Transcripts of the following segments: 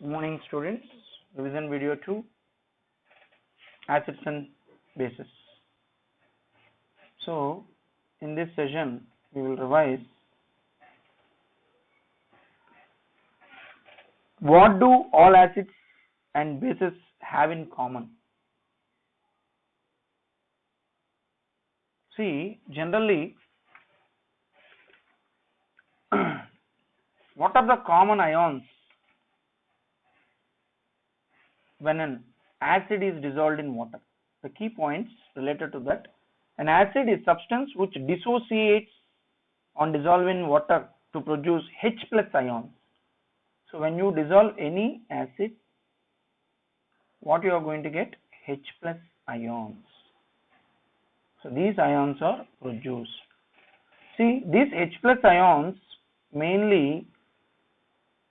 Good morning, students. Revision video 2, acids and bases. So in this session we will revise what do all acids and bases have in common. See, generally what are the common ions when an acid is dissolved in water? The key points related to that: an acid is substance which dissociates on dissolving in water to produce H plus ions. So when you dissolve any acid, what you are going to get? H plus ions. So these ions are produced. See, these H plus ions mainly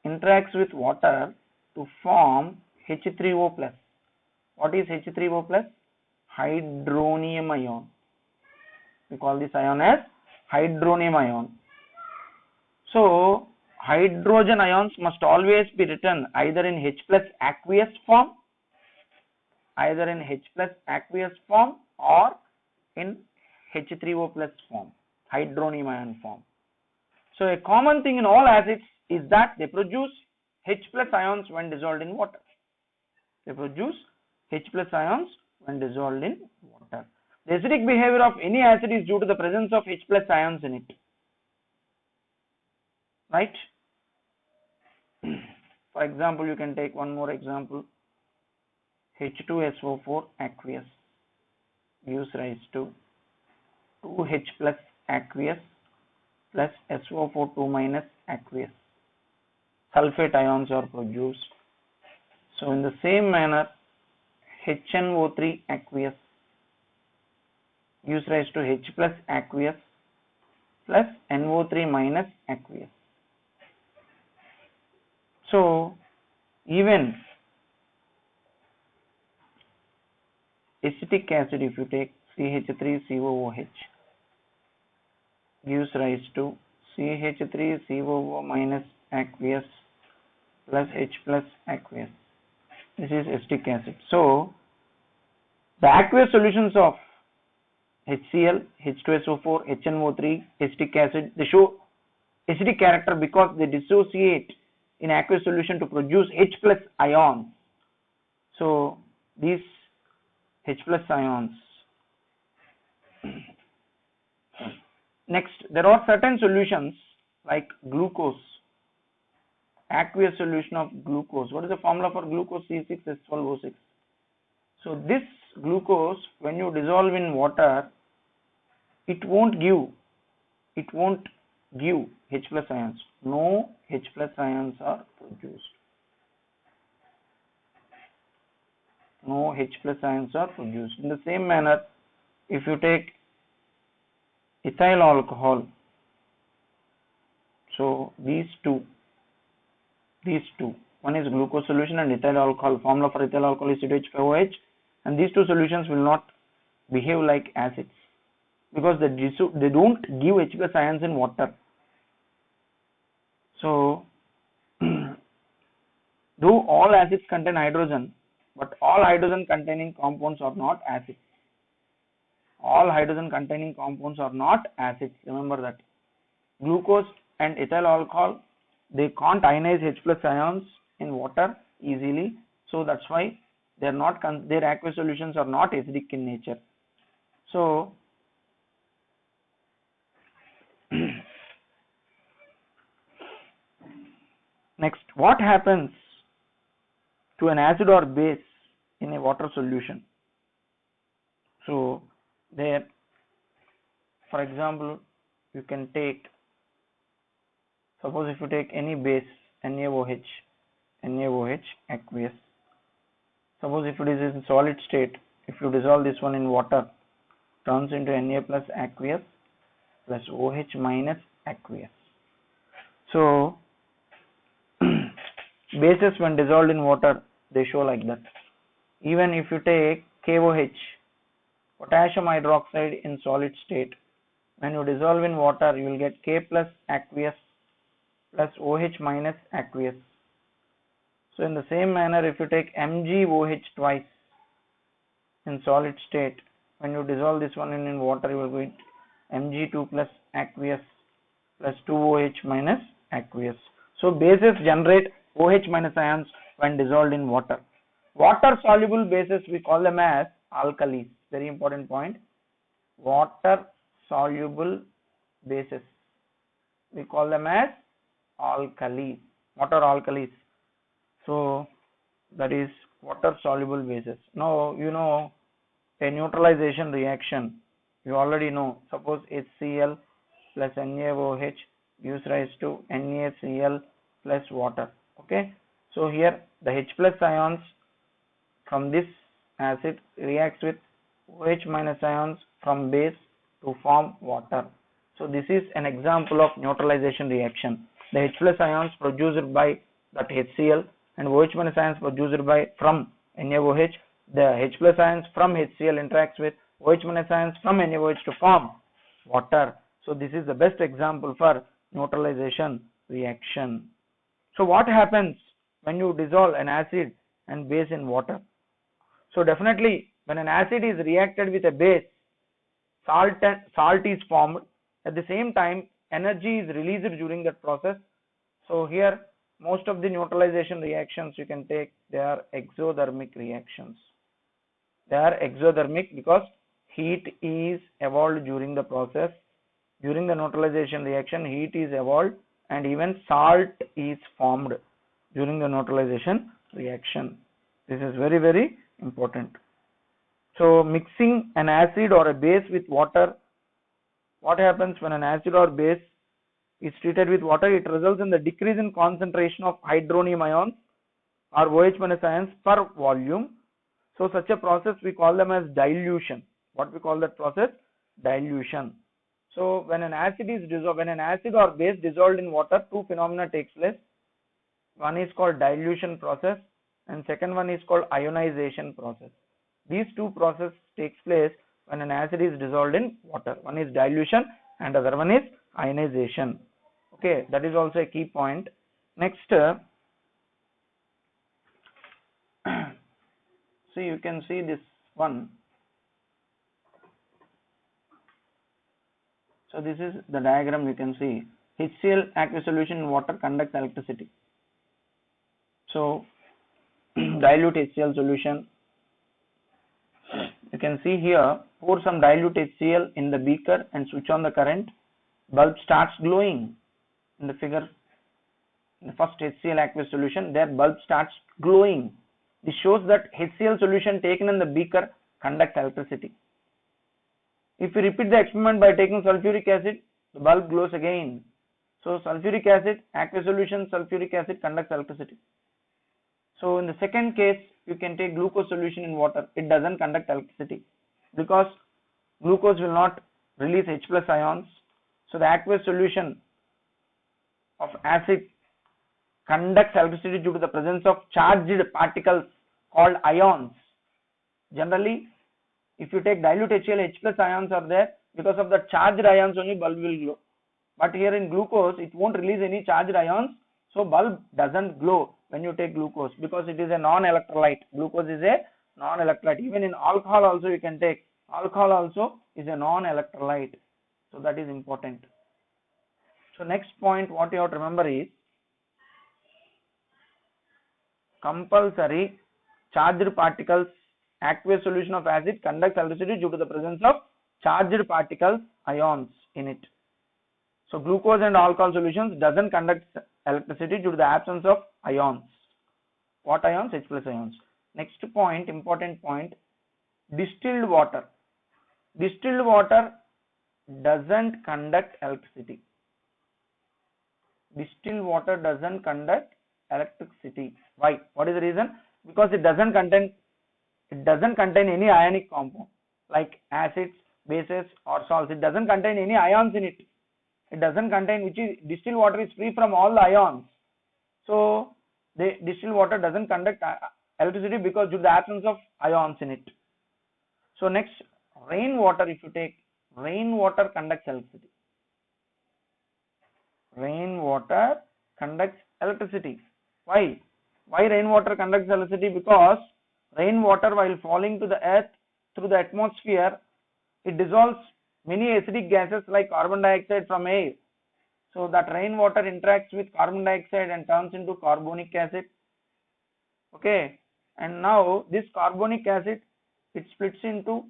interacts with water to form H3O plus. What is H3O plus? Hydronium ion. We call this ion as hydronium ion. So hydrogen ions must always be written either in H plus aqueous form, or in H3O plus form, hydronium ion form. So a common thing in all acids is that they produce H plus ions when dissolved in water. The acidic behavior of any acid is due to the presence of H plus ions in it. Right? For example, you can take one more example. H2SO4 aqueous gives rise to 2H plus aqueous plus SO4 2 minus aqueous. Sulfate ions are produced. So in the same manner, HNO3 aqueous gives rise to H plus aqueous plus NO3 minus aqueous. So even acetic acid, if you take CH3COOH, gives rise to CH3COO minus aqueous plus H plus aqueous. This is acetic acid. So the aqueous solutions of HCl, H2SO4, HNO3, acetic acid, they show acidic character because they dissociate in aqueous solution to produce H plus ions. So these H plus ions. Next, there are certain solutions like glucose, aqueous solution of glucose. What is the formula for glucose? C6H12O6. So this glucose, when you dissolve in water, it won't give H plus ions. No H plus ions are produced. In the same manner, if you take ethyl alcohol, so these two, one is glucose solution and ethyl alcohol. Formula for ethyl alcohol is C2H5OH, and these two solutions will not behave like acids because they don't give H plus ions in water. So though all acids contain hydrogen, but all hydrogen containing compounds are not acids. Remember that. Glucose and ethyl alcohol, they can't ionize H plus ions in water easily, so that's why their aqueous solutions are not acidic in nature. So next, what happens to an acid or base in a water solution? So there, for example, you can take, suppose if you take any base, NaOH aqueous. Suppose if it is in solid state, if you dissolve this one in water, turns into Na plus aqueous plus OH minus aqueous. So bases when dissolved in water, they show like that. Even if you take KOH, potassium hydroxide in solid state, when you dissolve in water, you will get K plus aqueous plus OH minus aqueous. So in the same manner, if you take MgOH twice in solid state, when you dissolve this one in water, you will get Mg2 plus aqueous plus 2OH minus aqueous. So bases generate OH minus ions when dissolved in water. Water soluble bases, we call them as alkalis. Very important point. Water soluble bases, we call them as alkalis, water alkalis. So that is water soluble bases. Now you know a neutralization reaction, you already know. Suppose HCl plus NaOH gives rise to NaCl plus water. Okay, so here the H plus ions from this acid reacts with OH minus ions from base to form water. So this is an example of neutralization reaction. The H plus ions produced by that HCl and OH minus ions produced by from NaOH. The H plus ions from HCl interacts with OH minus ions from NaOH to form water. So this is the best example for neutralization reaction. So what happens when you dissolve an acid and base in water? So definitely when an acid is reacted with a base, salt is formed. At the same time, energy is released during that process. So here most of the neutralization reactions you can take, they are exothermic reactions. They are exothermic because heat is evolved during the process. During the neutralization reaction, heat is evolved and even salt is formed during the neutralization reaction. This is very, very important. So mixing an acid or a base with water, what happens when an acid or base is treated with water? It results in the decrease in concentration of hydronium ions or OH minus ions per volume. So such a process we call them as dilution. What we call that process? Dilution. So when an acid is dissolved, when an acid or base dissolved in water, two phenomena takes place. One is called dilution process and second one is called ionization process. These two processes takes place when an acid is dissolved in water. One is dilution and other one is ionization. Okay, that is also a key point. Next, see, you can see this one. So this is the diagram. You can see HCl aqueous solution in water conducts electricity. So dilute HCl solution, you can see here, pour some dilute HCl in the beaker and switch on the current. Bulb starts glowing. In the figure, in the first HCl aqueous solution, their bulb starts glowing. This shows that HCl solution taken in the beaker conducts electricity. If we repeat the experiment by taking sulfuric acid, the bulb glows again. So sulfuric acid, aqueous solution, sulfuric acid conducts electricity. So in the second case, you can take glucose solution in water. It doesn't conduct electricity because glucose will not release H plus ions. So the aqueous solution of acid conducts electricity due to the presence of charged particles called ions. Generally, if you take dilute HCl, H plus ions are there. Because of the charged ions only bulb will glow. But here in glucose, it won't release any charged ions. So bulb doesn't glow when you take glucose because it is a non-electrolyte. Glucose is a non-electrolyte. Even in alcohol also you can take. Alcohol also is a non-electrolyte. So that is important. So next point what you have to remember is compulsory charged particles. Aqueous solution of acid conducts electricity due to the presence of charged particles, ions in it. So glucose and alcohol solutions doesn't conduct electricity due to the absence of ions. What ions? H plus ions. Next point, important point, distilled water. Distilled water doesn't conduct electricity. Distilled water doesn't conduct electricity. Why? What is the reason? Because it doesn't contain any ionic compound like acids, bases or salts. It doesn't contain any ions in it. It doesn't contain, which is distilled water is free from all the ions. So the distilled water doesn't conduct electricity because due to the absence of ions in it. So next, rainwater, if you take, rainwater conducts electricity. Rainwater conducts electricity. Why? Why rainwater conducts electricity? Because rainwater, while falling to the earth through the atmosphere, it dissolves many acidic gases like carbon dioxide from air. So that rainwater interacts with carbon dioxide and turns into carbonic acid. Okay, and now this carbonic acid, it splits into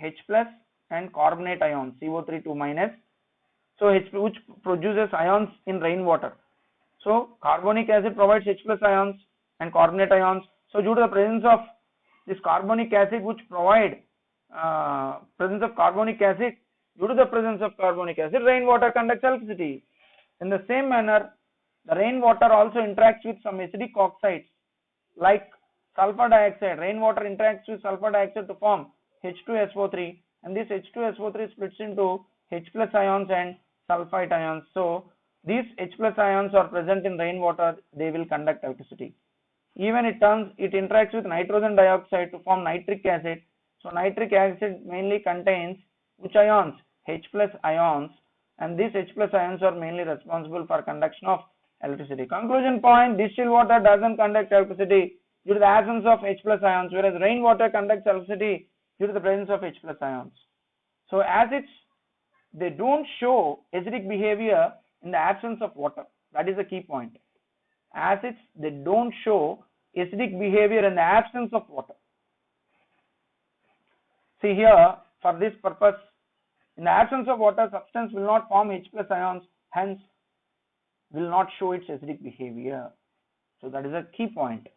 H plus and carbonate ions, CO3 2 minus. So H, which produces ions in rainwater. So carbonic acid provides H plus ions and carbonate ions. So due to the presence of this carbonic acid, which provide presence of carbonic acid, due to the presence of carbonic acid, rainwater conducts electricity. In the same manner, the rainwater also interacts with some acidic oxides like sulfur dioxide. Rainwater interacts with sulfur dioxide to form H2SO3, and this H2SO3 splits into H plus ions and sulfite ions. So these H plus ions are present in rainwater, they will conduct electricity. Even it interacts with nitrogen dioxide to form nitric acid. So nitric acid mainly contains which ions? H plus ions, and these H plus ions are mainly responsible for conduction of electricity. Conclusion point: distilled water doesn't conduct electricity due to the absence of H plus ions, whereas rainwater conducts electricity due to the presence of H plus ions. So acids, they don't show acidic behavior in the absence of water. That is the key point. Acids, they don't show acidic behavior in the absence of water. See here, for this purpose, in the absence of water, substance will not form H plus ions, hence will not show its acidic behavior. So that is a key point.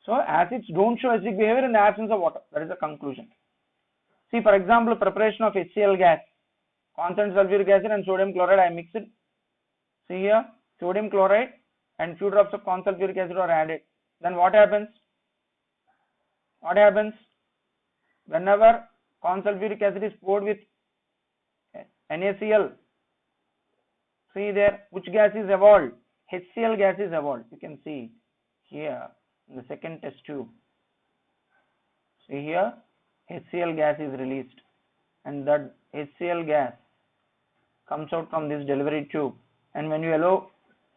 So acids don't show acidic behavior in the absence of water. That is the conclusion. See, for example, preparation of HCl gas, concentrated sulfuric acid and sodium chloride I mixed. See here, sodium chloride and few drops of corn sulfuric acid are added. Then what happens? What happens? Whenever corn sulfuric acid is poured with NaCl, see there, which gas is evolved? HCl gas is evolved. You can see here in the second test tube. See here, HCl gas is released, and that HCl gas comes out from this delivery tube. And when you allow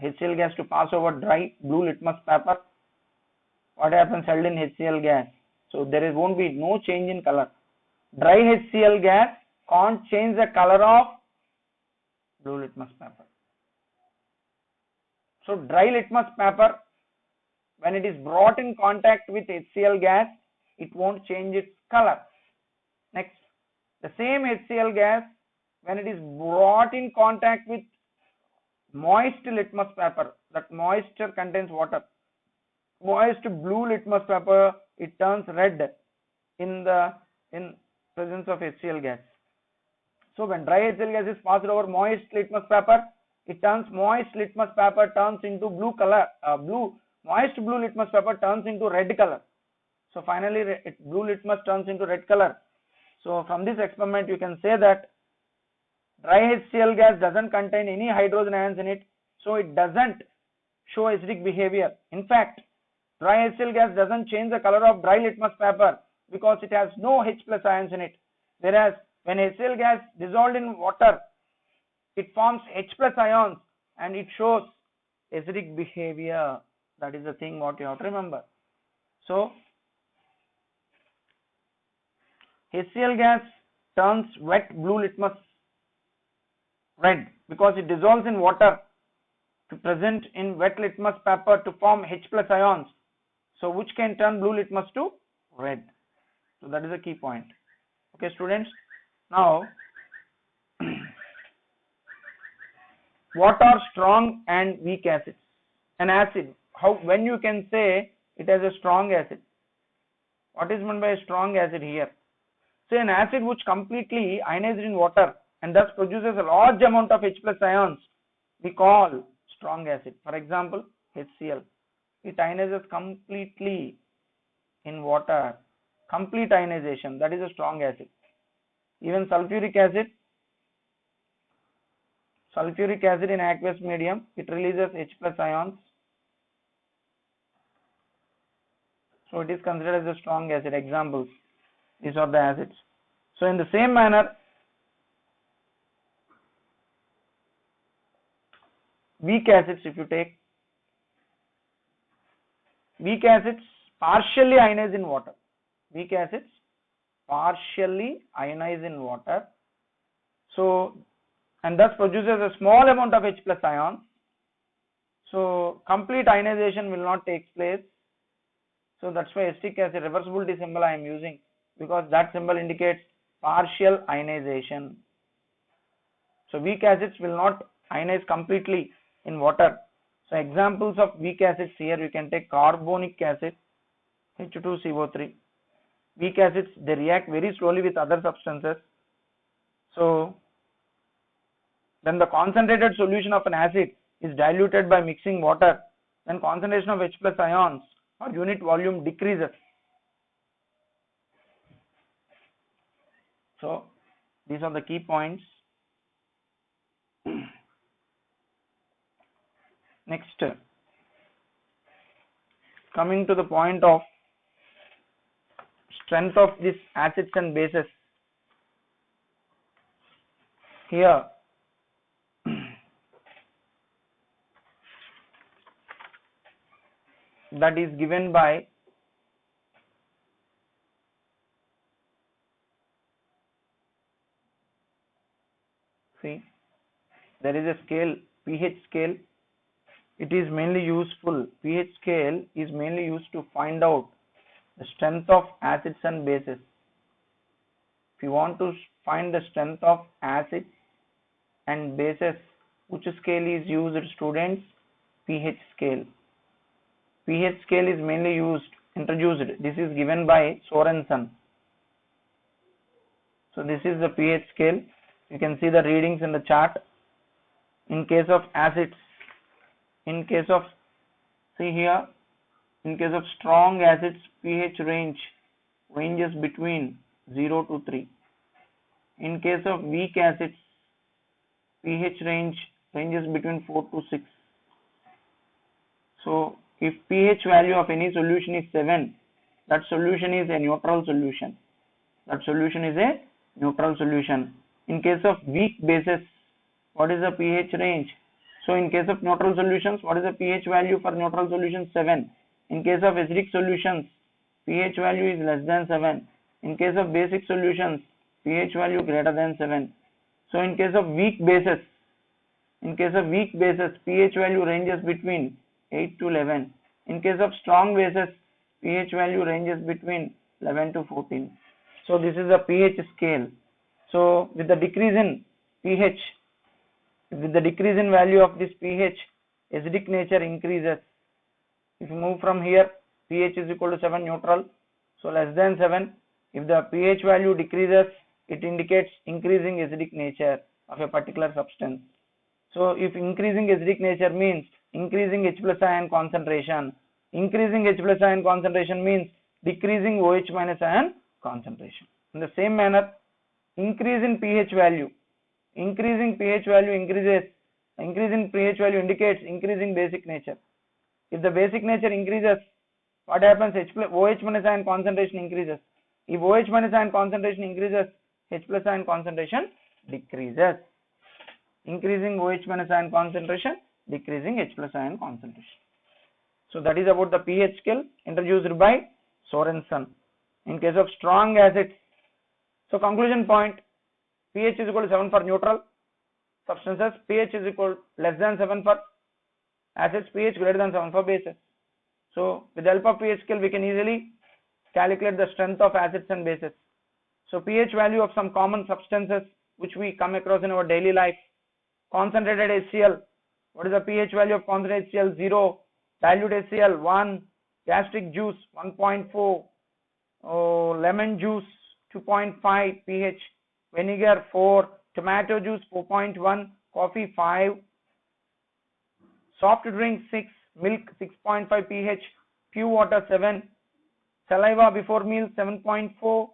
HCl gas to pass over dry blue litmus paper, what happens? Held in HCl gas. So there won't be no change in color. Dry HCl gas can't change the color of blue litmus paper. So dry litmus paper, when it is brought in contact with HCl gas, it won't change its color. Next, the same HCl gas, when it is brought in contact with moist litmus paper, that moisture contains water, moist blue litmus paper, it turns red in presence of HCl gas. So when dry HCl gas is passed over moist litmus paper, it turns moist litmus paper turns into blue color. Moist blue litmus paper turns into red color. So finally, blue litmus turns into red color. So from this experiment, you can say that dry HCl gas doesn't contain any hydrogen ions in it, so it doesn't show acidic behavior. In fact, dry HCl gas doesn't change the color of dry litmus paper because it has no H plus ions in it. Whereas when HCl gas dissolved in water, it forms H plus ions and it shows acidic behavior. That is the thing what you have to remember. So HCl gas turns wet blue litmus red because it dissolves in water to present in wet litmus paper to form H plus ions, so which can turn blue litmus to red. So that is a key point. Okay, students. Now, what are strong and weak acids? An acid, when you can say it has a strong acid? What is meant by a strong acid here? Say an acid which completely ionized in water and thus produces a large amount of H plus ions, we call strong acid. For example, HCl, it ionizes completely in water, complete ionization, that is a strong acid. Even sulfuric acid in aqueous medium, it releases H plus ions, so it is considered as a strong acid. Examples, these are the acids. So in the same manner, weak acids, if you take, Weak acids partially ionize in water. Weak acids partially ionize in water. So, and thus produces a small amount of H plus ions. So, complete ionization will not take place. So, that's why acetic acid reversibility symbol I am using, because that symbol indicates partial ionization. So, weak acids will not ionize completely in water. So, examples of weak acids here, you can take carbonic acid, H2CO3. Weak acids, they react very slowly with other substances. So, then the concentrated solution of an acid is diluted by mixing water, then concentration of H plus ions or unit volume decreases. So, these are the key points. Next, coming to the point of strength of these acids and bases. Here, that is given by there is a scale, pH scale. It is mainly useful. pH scale is mainly used to find out the strength of acids and bases. If you want to find the strength of acids and bases, which scale is used, students? pH scale. pH scale is mainly introduced. This is given by Sorensen. So this is the pH scale. You can see the readings in the chart. In case of acids, in case of strong acids, pH ranges between 0 to 3. In case of weak acids, pH ranges between 4 to 6. So, if pH value of any solution is 7, that solution is a neutral solution. In case of weak bases, what is the pH range? So, in case of neutral solutions, what is the pH value for neutral solutions? 7. In case of acidic solutions, pH value is less than 7. In case of basic solutions, pH value greater than 7. So, in case of weak bases, pH value ranges between 8 to 11. In case of strong bases, pH value ranges between 11 to 14. So, this is the pH scale. So, with the decrease in pH, with the decrease in value of this pH, acidic nature increases. If you move from here, pH is equal to 7 neutral, so less than 7. If the pH value decreases, it indicates increasing acidic nature of a particular substance. So if increasing acidic nature means increasing H plus ion concentration, increasing H plus ion concentration means decreasing OH minus ion concentration. In the same manner, increase in pH value, increase in pH value indicates increasing basic nature. If the basic nature increases, what happens? OH minus ion concentration increases. If OH minus ion concentration increases, H plus ion concentration decreases. Increasing OH minus ion concentration, decreasing H plus ion concentration. So that is about the pH scale introduced by Sorensen. In case of strong acids, so conclusion point, pH is equal to 7 for neutral substances, pH is equal less than 7 for acids, pH greater than 7 for bases. So with the help of pH scale, we can easily calculate the strength of acids and bases. So pH value of some common substances which we come across in our daily life. Concentrated HCl, what is the pH value of concentrated HCl? 0. Dilute HCl, 1. Gastric juice, 1.4. Lemon juice, 2.5 pH. Vinegar, 4. Tomato juice, 4.1. Coffee, 5. Soft drink, 6. Milk, 6.5 pH. Pure water, 7. Saliva before meals, 7.4.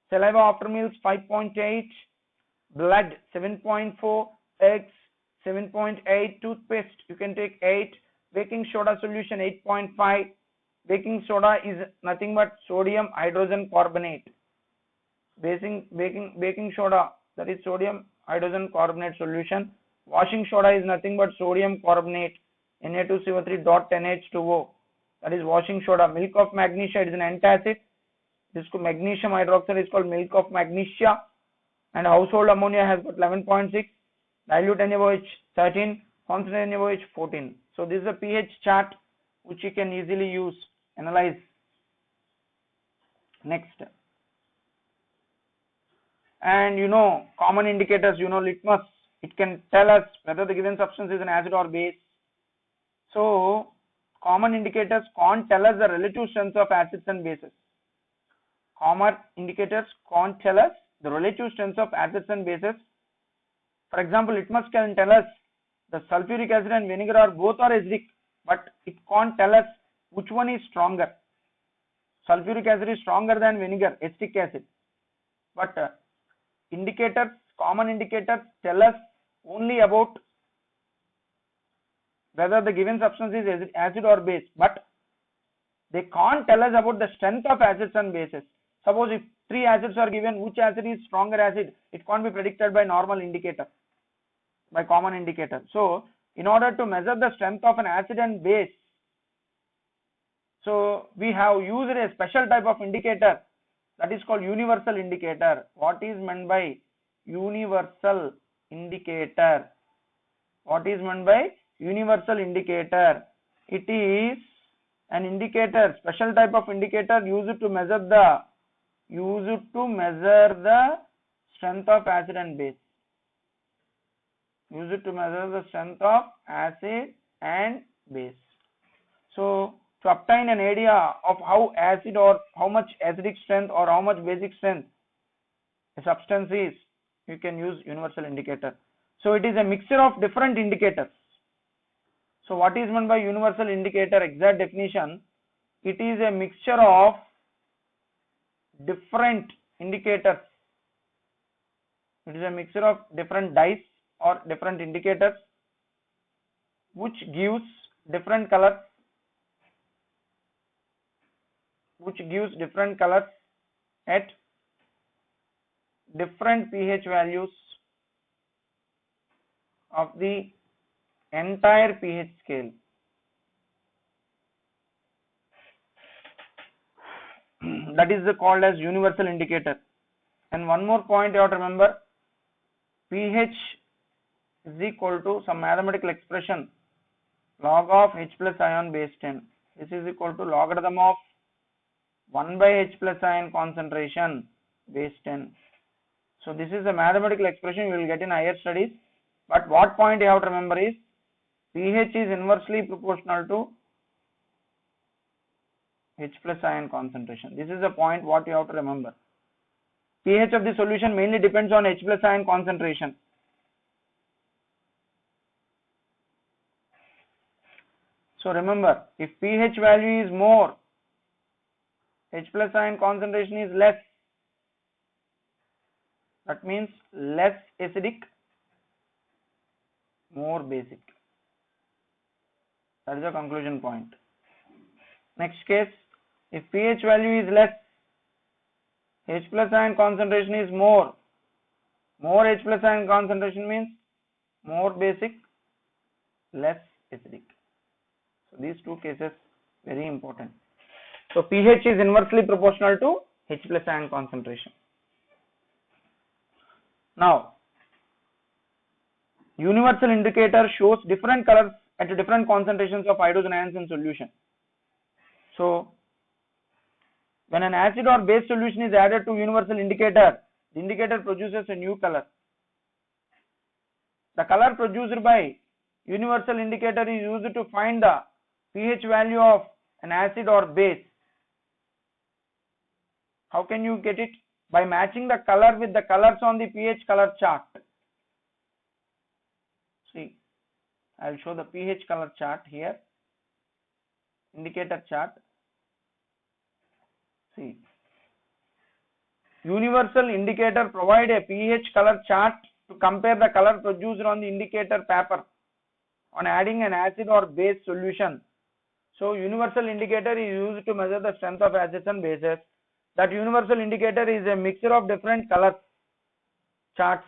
Saliva after meals, 5.8. Blood, 7.4. Eggs, 7.8. Toothpaste, you can take 8. Baking soda solution, 8.5. Baking soda is nothing but sodium hydrogen carbonate. Baking soda, that is sodium hydrogen carbonate solution. Washing soda is nothing but sodium carbonate, Na2CO3 dot NH2O. that is washing soda. Milk of magnesia, it is an antacid. This magnesium hydroxide is called milk of magnesia. And household ammonia has got 11.6, dilute NaOH 13, concentrated NaOH 14. So this is a pH chart which you can easily use, analyze. Next, and common indicators, litmus, it can tell us whether the given substance is an acid or base. So common indicators can't tell us the relative strength of acids and bases. Common indicators can't tell us the relative strength of acids and bases. For example, litmus can tell us the sulfuric acid and vinegar are both are acidic, but it can't tell us which one is stronger. Sulfuric acid is stronger than vinegar, acetic acid. But indicators, common indicators tell us only about whether the given substance is acid or base, but they can't tell us about the strength of acids and bases. Suppose if 3 acids are given, which acid is stronger acid? It can't be predicted by normal indicator, by common indicator. So in order to measure the strength of an acid and base, so we have used a special type of indicator that is called universal indicator. What is meant by universal indicator? What is meant by universal indicator? It is an indicator, special type of indicator used to measure the strength of acid and base. Used to measure the strength of acid and base. So to obtain an idea of how acid or how much acidic strength or how much basic strength a substance is, you can use universal indicator. So it is a mixture of different indicators. So what is meant by universal indicator? Exact definition: it is a mixture of different indicators. It is a mixture of different dyes or different indicators which gives different colors, at different pH values of the entire pH scale. That is called as universal indicator. And one more point you have to remember: pH is equal to some mathematical expression, log of H plus ion base 10. This is equal to logarithm of 1 by H plus ion concentration base 10. So this is a mathematical expression you will get in higher studies. But what point you have to remember is pH is inversely proportional to H plus ion concentration. This is the point what you have to remember. pH of the solution mainly depends on H plus ion concentration. So remember, if pH value is more, H plus ion concentration is less. That means less acidic, more basic. That is the conclusion point. Next case, if pH value is less, H plus ion concentration is more. More H plus ion concentration means more basic, less acidic. So these two cases very important. So pH is inversely proportional to H plus ion concentration. Now, universal indicator shows different colors at different concentrations of hydrogen ions in solution. So when an acid or base solution is added to universal indicator, the indicator produces a new color. The color produced by universal indicator is used to find the pH value of an acid or base. How can you get it? By matching the color with the colors on the pH color chart. See, I will show the pH color chart here, indicator chart. See, universal indicator provide a pH color chart to compare the color produced on the indicator paper on adding an acid or base solution. So universal indicator is used to measure the strength of acids and bases. That universal indicator is a mixture of different color charts,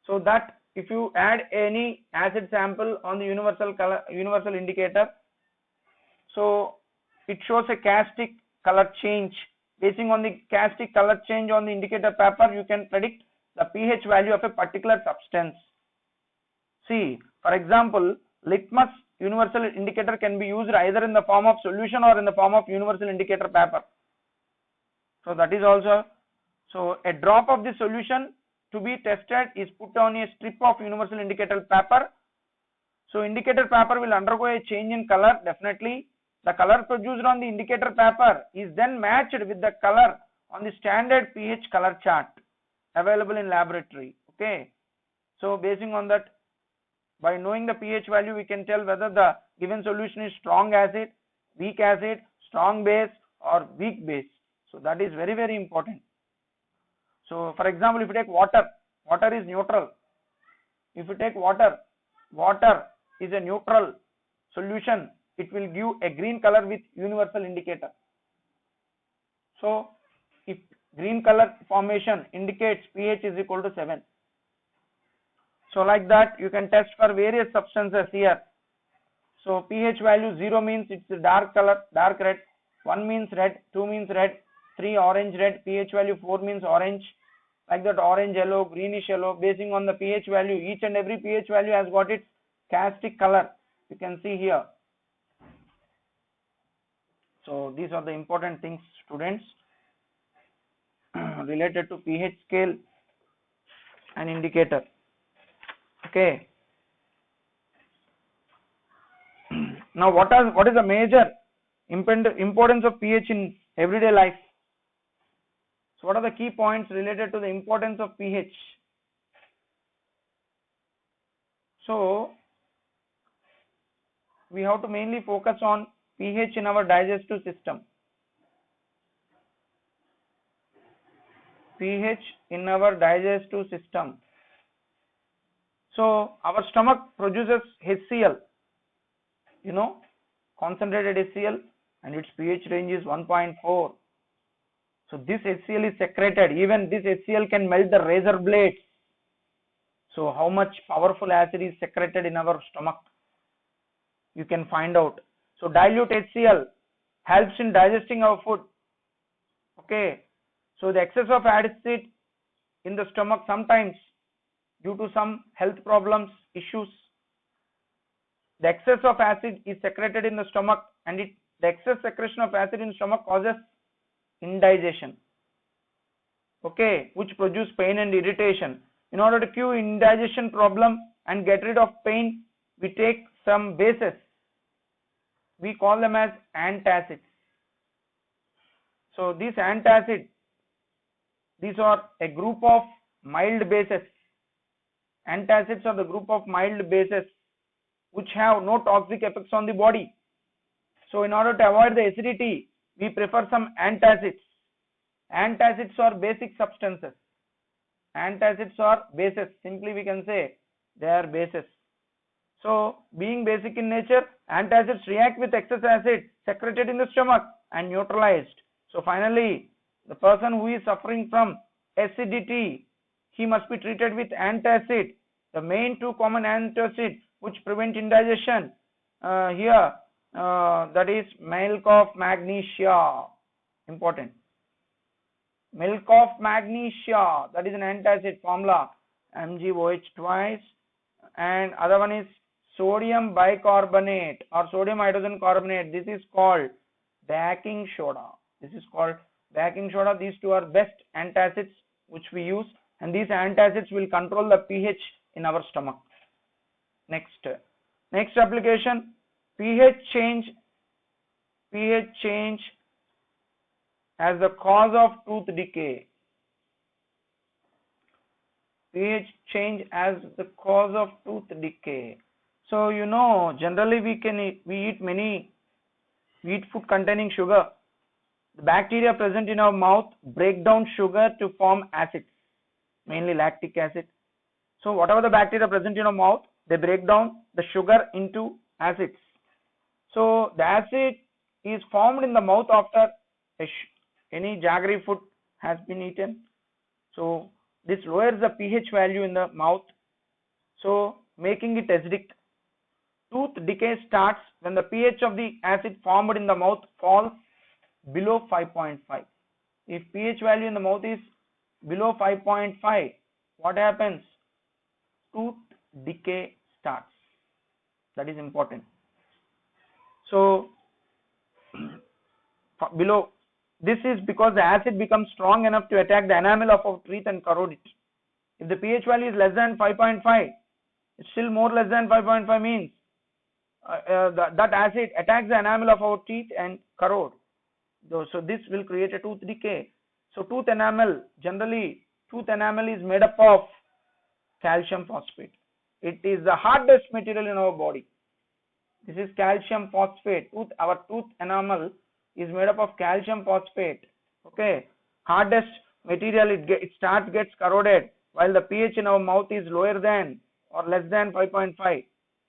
so that if you add any acid sample on the universal indicator, so it shows a chaotic color change. Basing on the chaotic color change on the indicator paper, you can predict the pH value of a particular substance. See, for example, litmus universal indicator can be used either in the form of solution or in the form of universal indicator paper. So that is also, so a drop of the solution to be tested is put on a strip of universal indicator paper. So indicator paper will undergo a change in color. Definitely the color produced on the indicator paper is then matched with the color on the standard pH color chart available in laboratory. Okay, so basing on that, by knowing the pH value, we can tell whether the given solution is strong acid, strong base, or weak base. So that is very, very important. So for example, if you take water, water is neutral. If you take water, water is a neutral solution. It will give a green color with universal indicator. So if green color formation indicates pH is equal to 7. So like that, you can test for various substances here. So pH value 0 means it's a dark color, dark red. 1 means red, 2 means red, 3 orange red, pH value 4 means orange. Like that, orange yellow, greenish yellow. Basing on the pH value, each and every pH value has got its chaotic color. You can see here. So these are the important things, students, related to pH scale and indicator. Okay. Now what is the major importance of pH in everyday life? So what are the key points related to the importance of pH? So we have to mainly focus on pH in our digestive system. pH in our digestive system. So our stomach produces HCl, you know, concentrated HCl, and its pH range is 1.4. So this HCl is secreted. Even this HCl can melt the razor blades. So how much powerful acid is secreted in our stomach, you can find out. So dilute HCl helps in digesting our food. Okay. So the excess of acid in the stomach, sometimes due to some health problems, issues, the excess of acid is secreted in the stomach, and the excess secretion of acid in the stomach causes indigestion. Okay, which produce pain and irritation. In order to cure indigestion problem and get rid of pain, we take some bases. We call them as antacids. So these antacids, these are a group of mild bases. Antacids are the group of mild bases which have no toxic effects on the body. So in order to avoid the acidity, we prefer some antacids. Antacids are basic substances. Antacids are bases. Simply we can say they are bases. So being basic in nature, antacids react with excess acid secreted in the stomach and neutralized. So finally, the person who is suffering from acidity, he must be treated with antacid. The main two common antacids which prevent indigestion here, that is milk of magnesia. Important. Milk of magnesia, that is an antacid formula, MgOH twice, and other one is sodium bicarbonate or sodium hydrogen carbonate. This is called baking soda. This is called baking soda. These two are best antacids which we use, and these antacids will control the pH in our stomach. Next application, pH change as the cause of tooth decay. pH change as the cause of tooth decay. So you know, generally we eat food containing sugar. The bacteria present in our mouth break down sugar to form acids, mainly lactic acid. So whatever the bacteria present in our mouth, they break down the sugar into acids. So the acid is formed in the mouth after any jaggery food has been eaten. So this lowers the pH value in the mouth, so making it acidic. Tooth decay starts when the pH of the acid formed in the mouth falls below 5.5. If pH value in the mouth is below 5.5, what happens? Tooth decay starts. That is important. So below, this is because the acid becomes strong enough to attack the enamel of our teeth and corrode it. If the pH value is less than 5.5, it's still more less than 5.5 means that acid attacks the enamel of our teeth and corrode. So this will create a tooth decay. So tooth enamel, generally tooth enamel is made up of calcium phosphate. It is the hardest material in our body. This is calcium phosphate. Our tooth enamel is made up of calcium phosphate. Okay, hardest material. It gets corroded while the pH in our mouth is lower than or less than 5.5.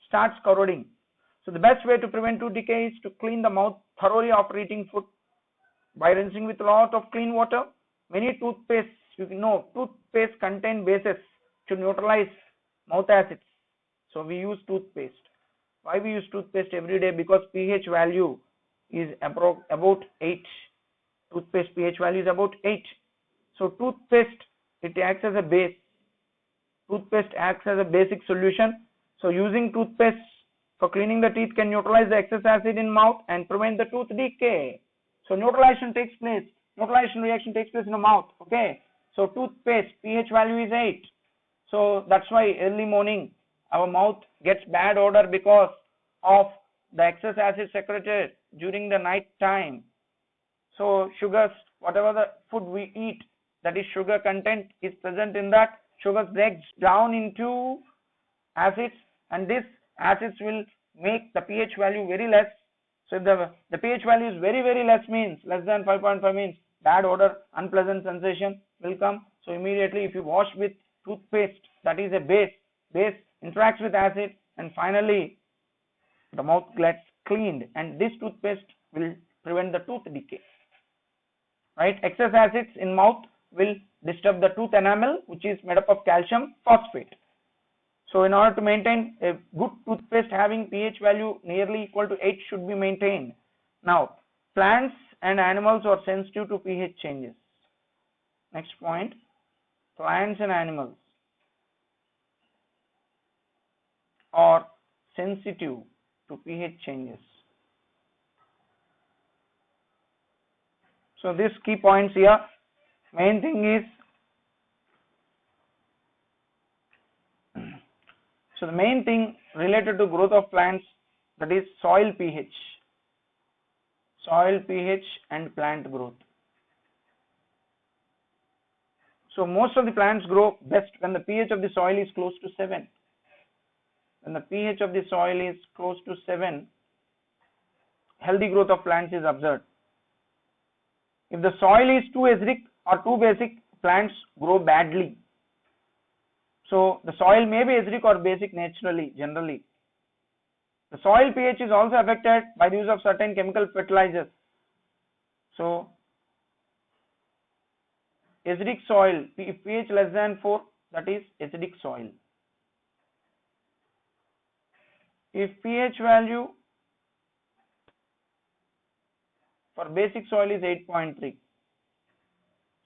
Starts corroding. So the best way to prevent tooth decay is to clean the mouth thoroughly after eating food by rinsing with a lot of clean water. Many toothpastes, toothpaste contain bases to neutralize mouth acids. So we use toothpaste. Why we use toothpaste every day? Because pH value is about 8. Toothpaste pH value is about 8. So toothpaste, it acts as a base. Toothpaste acts as a basic solution. So using toothpaste for cleaning the teeth can neutralize the excess acid in mouth and prevent the tooth decay. So neutralization takes place. Neutralization reaction takes place in the mouth. Okay. So toothpaste pH value is 8. So that's why early morning our mouth gets bad odor because of the excess acid secreted during the night time. So sugars, whatever the food we eat, that is sugar content is present in that, sugars breaks down into acids, and this acids will make the pH value very less. So if the pH value is very less, means less than 5.5, means bad odor, unpleasant sensation will come. So immediately if you wash with toothpaste, that is a base interacts with acid, and finally the mouth gets cleaned, and this toothpaste will prevent the tooth decay. Right? Excess acids in mouth will disturb the tooth enamel, which is made up of calcium phosphate. So in order to maintain a good toothpaste having pH value nearly equal to 8 should be maintained. Now, plants and animals are sensitive to pH changes. Next point, plants and animals are sensitive to pH changes. So these key points here, main thing is, so the main thing related to growth of plants, that is soil pH and plant growth. So most of the plants grow best when the pH of the soil is close to 7. When the pH of the soil is close to 7, healthy growth of plants is observed. If the soil is too acidic or too basic, plants grow badly. So the soil may be acidic or basic naturally, generally. The soil pH is also affected by the use of certain chemical fertilizers. So acidic soil, if pH less than 4, that is acidic soil. If pH value for basic soil is 8.3,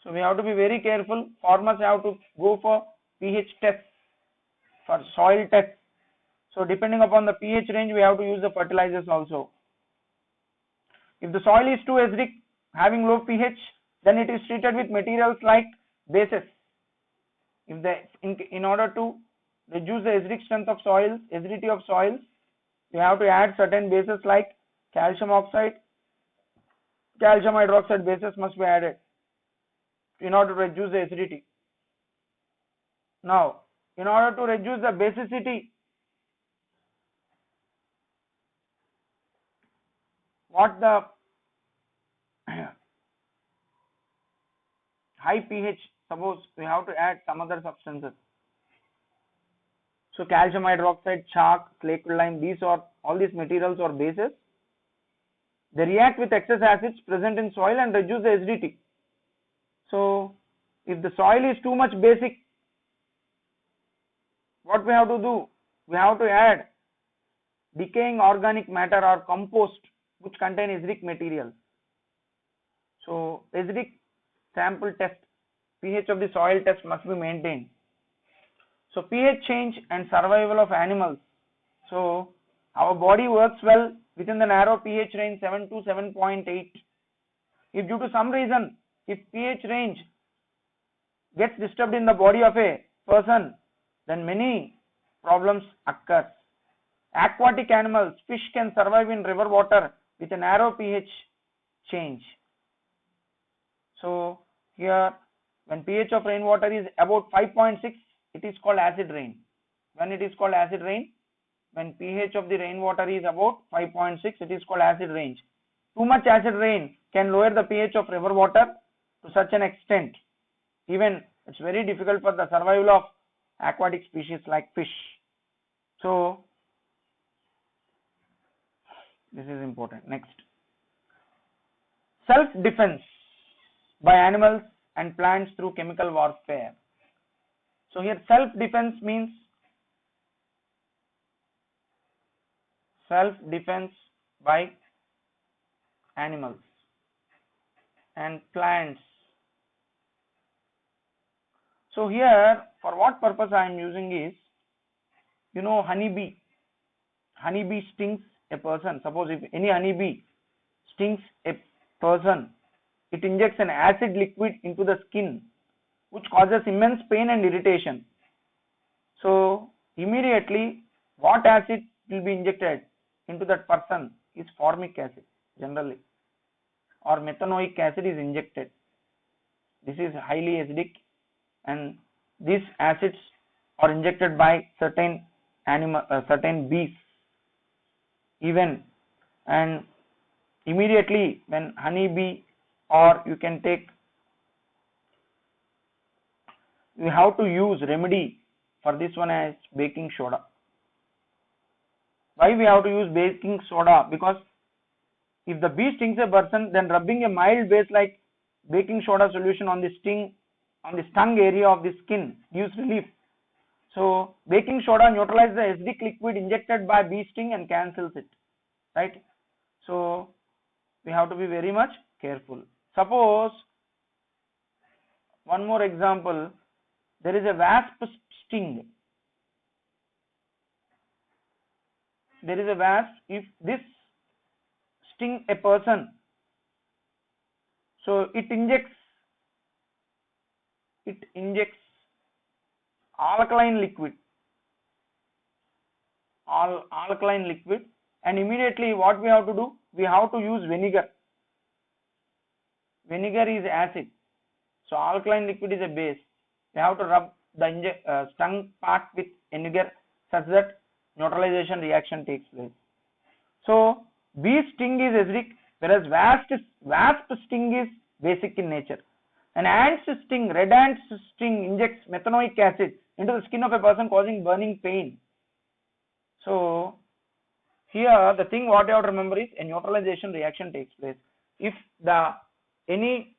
so we have to be very careful. Farmers have to go for pH tests, for soil tests. So depending upon the pH range, we have to use the fertilizers also. If the soil is too acidic, having low pH, then it is treated with materials like bases. In order to reduce the acidic strength of soils, acidity of soils, we have to add certain bases like calcium oxide, calcium hydroxide bases must be added in order to reduce the acidity. Now, in order to reduce the basicity, what the high pH, suppose we have to add some other substances. So calcium hydroxide, chalk, clay lime, all these materials or bases. They react with excess acids present in soil and reduce the acidity. So if the soil is too much basic, what we have to do? We have to add decaying organic matter or compost which contain acidic materials. So acidic sample test, pH of the soil test must be maintained. So pH change and survival of animals. So our body works well within the narrow pH range 7 to 7.8. If due to some reason, if pH range gets disturbed in the body of a person, then many problems occur. Aquatic animals, fish can survive in river water with a narrow pH change. So here, when pH of rainwater is about 5.6, it is called acid rain. When it is called acid rain, when pH of the rainwater is about 5.6, it is called acid rain. Too much acid rain can lower the pH of river water to such an extent, even it's very difficult for the survival of aquatic species like fish. So this is important. Next, self-defense by animals and plants through chemical warfare. So here self-defense means self-defense by animals and plants. So here, for what purpose I am using is, honeybee stings a person. Suppose if any honeybee stings a person, it injects an acid liquid into the skin which causes immense pain and irritation. So immediately what acid will be injected into that person is formic acid generally, or methanoic acid is injected. This is highly acidic, and these acids are injected by certain bees even, and immediately when honeybee, or you can take, we have to use remedy for this one as baking soda. Why we have to use baking soda? Because if the bee stings a person, then rubbing a mild base like baking soda solution on the stung area of the skin gives relief. So baking soda neutralizes the acidic liquid injected by bee sting and cancels it, right? So we have to be very much careful. Suppose, one more example, there is a wasp sting. There is a wasp. If this sting a person, so it injects alkaline liquid, and immediately what we have to do? We have to use vinegar. Vinegar is acid, so alkaline liquid is a base. We have to rub the stung part with vinegar such that neutralization reaction takes place. So bee sting is acidic, whereas wasp sting is basic in nature. An ant's sting, red ant's sting, injects methanoic acid into the skin of a person, causing burning pain. So here the thing what you have to remember is a neutralization reaction takes place. If any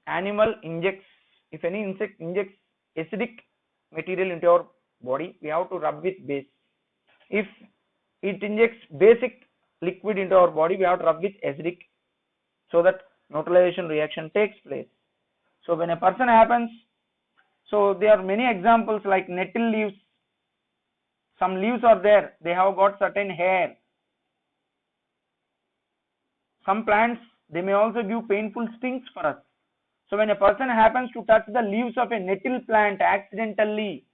insect injects acidic material into our body, we have to rub with base. If it injects basic liquid into our body, we have to rub with acidic, so that neutralization reaction takes place. So when a person happens, so there are many examples like nettle leaves. Some leaves are there, they have got certain hair. Some plants, they may also give painful stings for us. So when a person happens to touch the leaves of a nettle plant accidentally,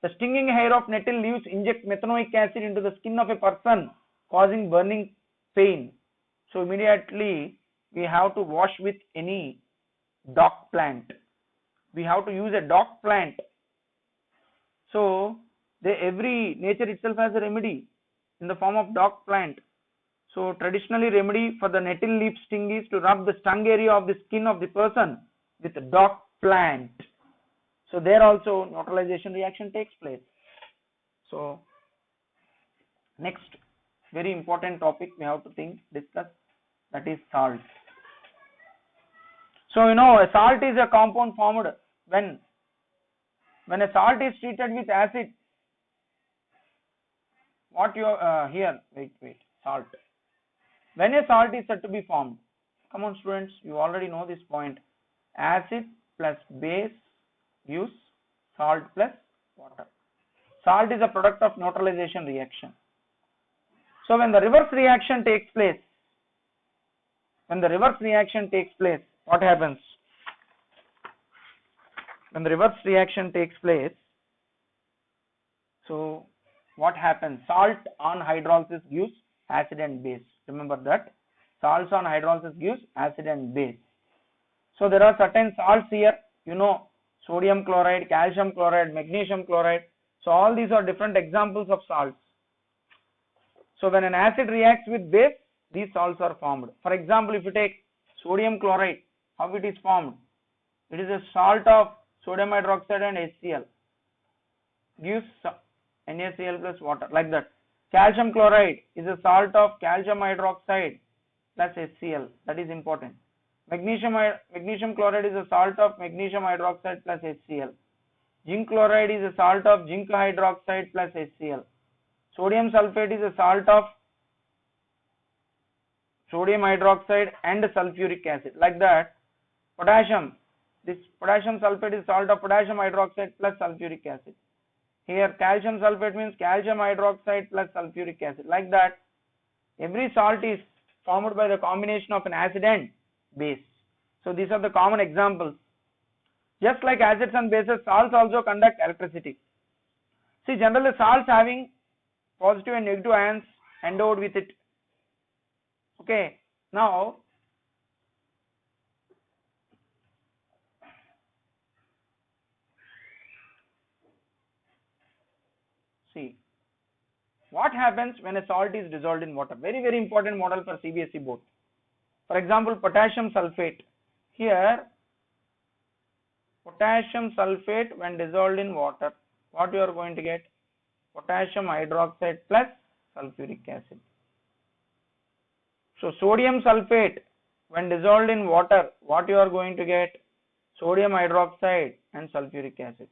the stinging hair of nettle leaves inject methanoic acid into the skin of a person, causing burning pain. So immediately we have to wash with any dock plant. We have to use a dock plant. So every nature itself has a remedy in the form of dock plant. So traditionally remedy for the nettle leaf sting is to rub the stung area of the skin of the person with a dock plant. So there also neutralization reaction takes place. So next very important topic we have to discuss, that is salt. So a salt is a compound formed when a salt is treated with acid. What you here wait. salt. When a salt is said to be formed, come on students, you already know this point. Acid plus base gives salt plus water. Salt is a product of neutralization reaction. So when the reverse reaction takes place, what happens? When the reverse reaction takes place, so what happens? Salt on hydrolysis gives acid and base. Remember that. Salts on hydrolysis gives acid and base. So there are certain salts here, you know, sodium chloride, calcium chloride, magnesium chloride. So all these are different examples of salts. So when an acid reacts with base, these salts are formed. For example, if you take sodium chloride, how it is formed? It is a salt of sodium hydroxide and HCl. Gives NaCl plus water, like that. Calcium chloride is a salt of calcium hydroxide plus HCl. That is important. Magnesium chloride is a salt of magnesium hydroxide plus HCl. Zinc chloride is a salt of zinc hydroxide plus HCl. Sodium sulfate is a salt of sodium hydroxide and sulfuric acid, like that. Potassium, this potassium sulfate is salt of potassium hydroxide plus sulfuric acid. Here calcium sulfate means calcium hydroxide plus sulfuric acid, like that. Every salt is formed by the combination of an acid and base. So these are the common examples. Just like acids and bases, salts also conduct electricity. See, generally salts having positive and negative ions endowed with it. Okay, now see what happens when a salt is dissolved in water. Very important model for CBSE board. For example, potassium sulfate. Here potassium sulfate when dissolved in water, what you are going to get? Potassium hydroxide plus sulfuric acid. So sodium sulfate when dissolved in water, what you are going to get? Sodium hydroxide and sulfuric acid.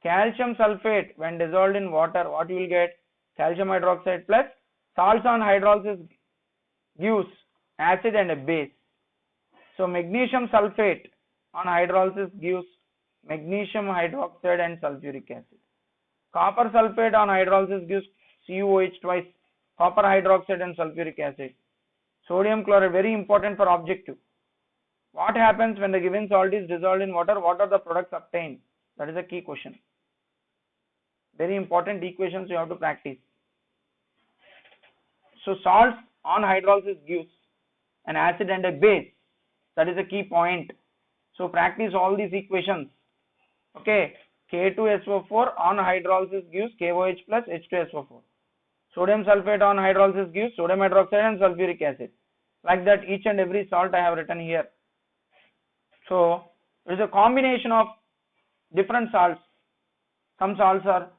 Calcium sulfate when dissolved in water, what you will get? Calcium hydroxide plus salts on hydrolysis gives acid and a base. So magnesium sulfate on hydrolysis gives magnesium hydroxide and sulfuric acid. Copper sulfate on hydrolysis gives CuOH twice, copper hydroxide and sulfuric acid. Sodium chloride, very important for objective. What happens when the given salt is dissolved in water? What are the products obtained? That is a key question. Very important equations you have to practice. So salts on hydrolysis gives an acid and a base. That is a key point. So practice all these equations. Okay, K2SO4 on hydrolysis gives KOH plus H2SO4. Sodium sulfate on hydrolysis gives sodium hydroxide and sulfuric acid. Like that, each and every salt I have written here. So it is a combination of different salts. Some salts are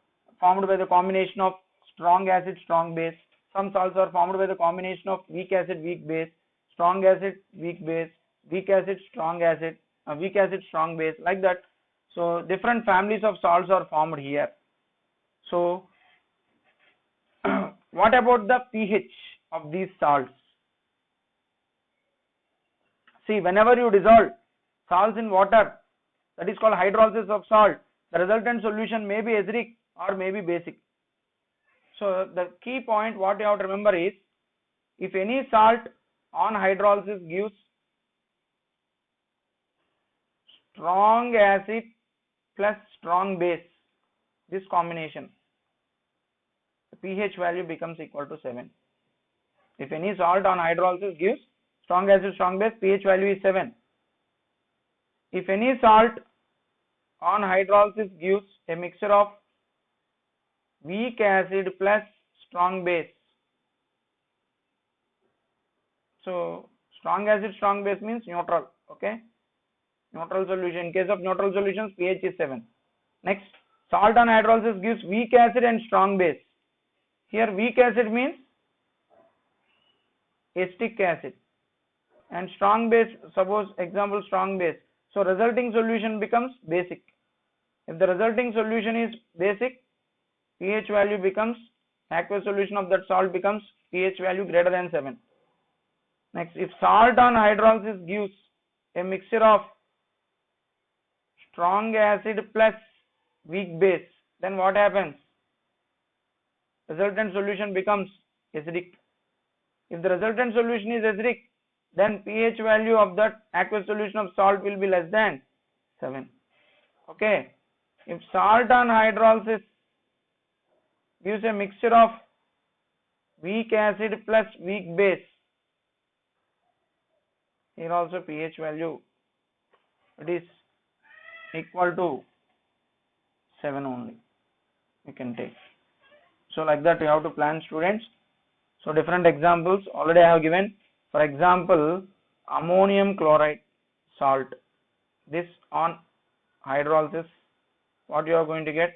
formed by the combination of strong acid, strong base. Some salts are formed by the combination of weak acid, weak base, strong acid, weak base, weak acid, strong acid, weak acid, strong base, like that. So different families of salts are formed here. So what about the pH of these salts? See, whenever you dissolve salts in water, that is called hydrolysis of salt, the resultant solution may be acidic or may be basic. So the key point what you have to remember is, if any salt on hydrolysis gives strong acid plus strong base, this combination, the pH value becomes equal to 7. If any salt on hydrolysis gives strong acid, strong base, pH value is 7. If any salt on hydrolysis gives a mixture of weak acid plus strong base, so strong acid, strong base means neutral. Okay, neutral solution. In case of neutral solutions, pH is 7. Next, salt on hydrolysis gives weak acid and strong base. Here weak acid means acetic acid, and strong base, suppose example strong base, so resulting solution becomes basic. If the resulting solution is basic, pH value becomes, aqueous solution of that salt becomes pH value greater than 7. Next, if salt on hydrolysis gives a mixture of strong acid plus weak base, then what happens? Resultant solution becomes acidic. If the resultant solution is acidic, then pH value of that aqueous solution of salt will be less than 7. Okay. If salt on hydrolysis gives a mixture of weak acid plus weak base, here also pH value, it is equal to 7 only, you can take. So like that you have to plan, students. So different examples already I have given. For example, ammonium chloride salt, this on hydrolysis, what you are going to get?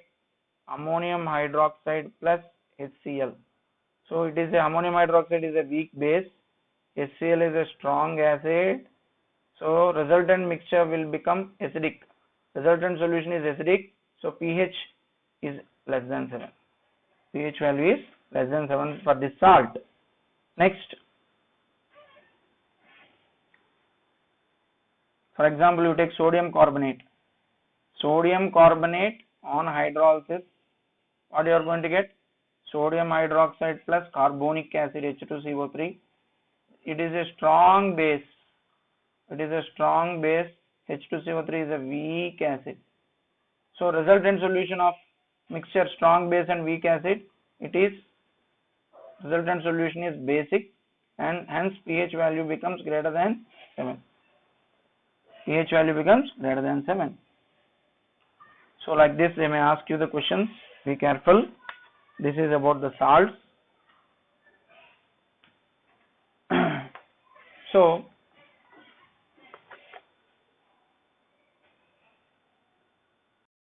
Ammonium hydroxide plus HCl. So it is ammonium hydroxide is a weak base, HCl is a strong acid, so resultant mixture will become acidic. Resultant solution is acidic, so pH is less than 7. pH value is less than 7 for this salt. Next, for example, you take sodium carbonate. Sodium carbonate on hydrolysis, what you are going to get? Sodium hydroxide plus carbonic acid H2CO3. It is a strong base. It is a strong base. H2CO3 is a weak acid. So resultant solution of mixture strong base and weak acid, it is resultant solution is basic, and hence pH value becomes greater than 7. pH value becomes greater than 7. So like this they may ask you the questions. Be careful. This is about the salts. So